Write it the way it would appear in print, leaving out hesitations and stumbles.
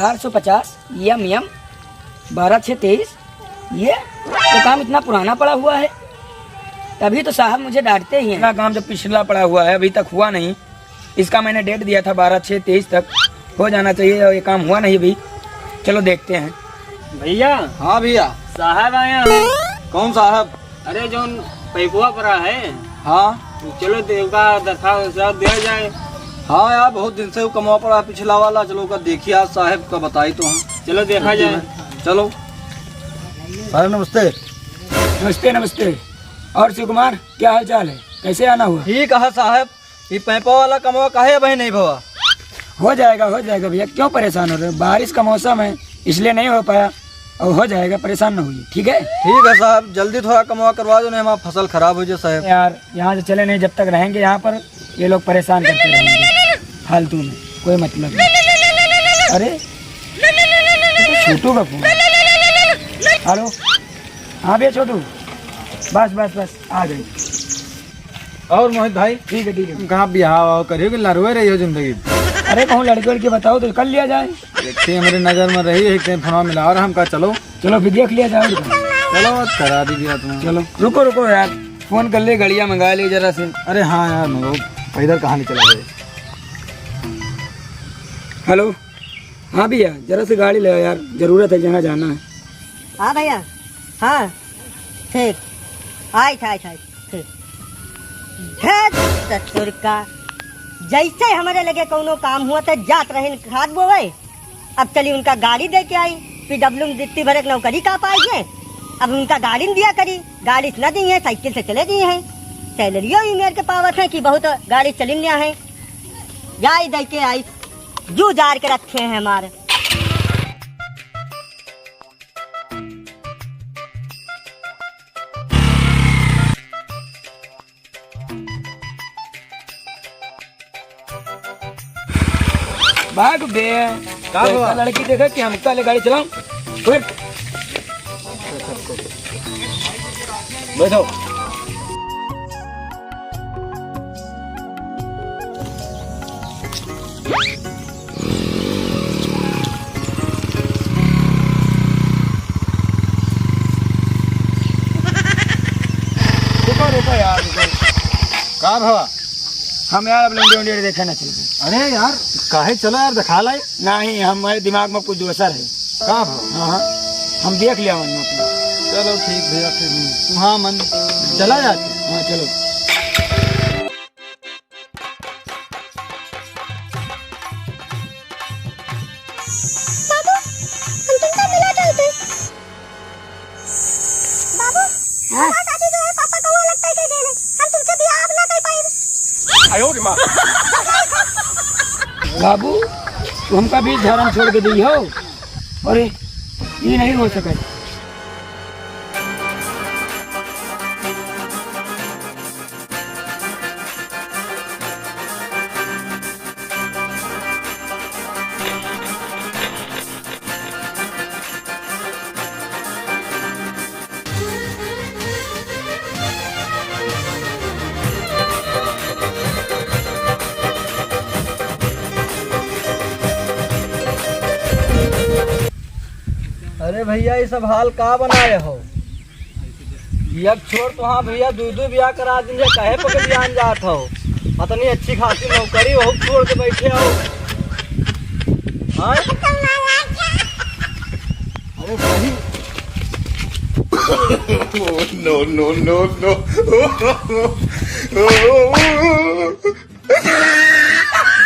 450 यम 12/6/23। ये तो काम इतना पुराना पड़ा हुआ है, तभी तो साहब मुझे डांटते ही हैं। इतना काम जब पिछला पड़ा हुआ है, अभी तक हुआ नहीं। इसका मैंने डेट दिया था 12/6/23 तक हो जाना चाहिए, और ये काम हुआ नहीं अभी। चलो देखते हैं। भैया। हाँ भैया। साहब आया हैं। कौन साहब? अरे जो पैपुआ पड़ा है। हाँ चलो देवका दरखास्त दिया जाए। हाँ यार, बहुत दिन से वो कमवा पड़ा है पिछला वाला। चलो का देखिए आज साहब का बताई तो हम। चलो देखा जाए। चलो साहब नमस्ते। नमस्ते नमस्ते। और शिव कुमार, क्या हाल चाल है? कैसे आना हुआ? ठीक है साहब, ये पैपा वाला कमवा काहे भाई नहीं भवा? हो जाएगा भैया, क्यों परेशान हो रहे हो? बारिश का मौसम है इसलिए नहीं हो पाया, और हो जाएगा, परेशान न होइए। ठीक है? ठीक है साहब, जल्दी थोड़ा कमवा करवा दो, नहीं हमारा फसल खराब हो जाए साहब। यार यहाँ से चले नहीं, जब तक रहेंगे यहाँ पर ये लोग परेशान करते रहेंगे फालतू में, कोई मतलब नहीं। अरे छोटू का फोन। हेलो, हाँ भैया छोटू, बस आ गए। और मोहित भाई ठीक है। तुम कहाँ बिहार करियो कि लड़वे रही हो जिंदगी? अरे कहूँ लड़के बताओ तो कर लिया जाए। देखते मेरे नजर में रही है, फोन मिला और हम कहा चलो फिर देख लिया जाए। चलो करा दीजिए तुम। चलो रुको यार, फोन कर ले, गाड़ियाँ मंगा ले जरा से। अरे हाँ यार, मैं पैदल कहाँ नहीं चला गए। हेलो, हाँ भैया जरा से गाड़ी ले यार, जरूरत है, जहाँ जाना है। हाँ भैया, हाँ ठीक, आय ठीक। ससुर का जैसे हमारे लगे कोनो काम हुआ तो जात रहे खाद बोवे। अब चली उनका गाड़ी दे के आई, PW में दित्ती भरे नौकरी का पाएंगे। अब उनका गाड़ी में दिया करी, गाड़ी इतना दी है, साइकिल से चले दी है। सैलरियो ही मेरे के पावत है कि बहुत गाड़ी चली लिया है। जाई दे के आई, जू जार के रखे हैं हमारे। भाग बे, लड़की देखा कि हम ले गाड़ी चलाऊं? बैठो। रुको यार, कहाँ भवा? हम यार अब लंडी देखा ना चलते। अरे यार काहे चलो यार, दिखा लाई। नहीं, हमारे दिमाग में कुछ दूसरा है। कहाँ भवा? हाँ, हम देख लिया मन में। चलो ठीक भैया, फिर तुम्हारा मन चला जाते। हाँ चलो। बाबू, हम तुमसे मिला चलते। बाबू, हमारा शादी जो है पापा को वो लगता है कि हम तुमसे बियाह ना कर पाएंगे। बाबू, तू हमका भी धर्म छोड़ के दी हो, अरे ये नहीं हो सके। अरे भैया ये सब हाल का बनाए हो? एक छोड़ तो हाँ भैया, दो ब्याह करा दीजिए, कहे पर के बयान जात हो। इतनी अच्छी खासी नौकरी हो, छोड़ के बैठे हो। हाँ? अरे सही। no.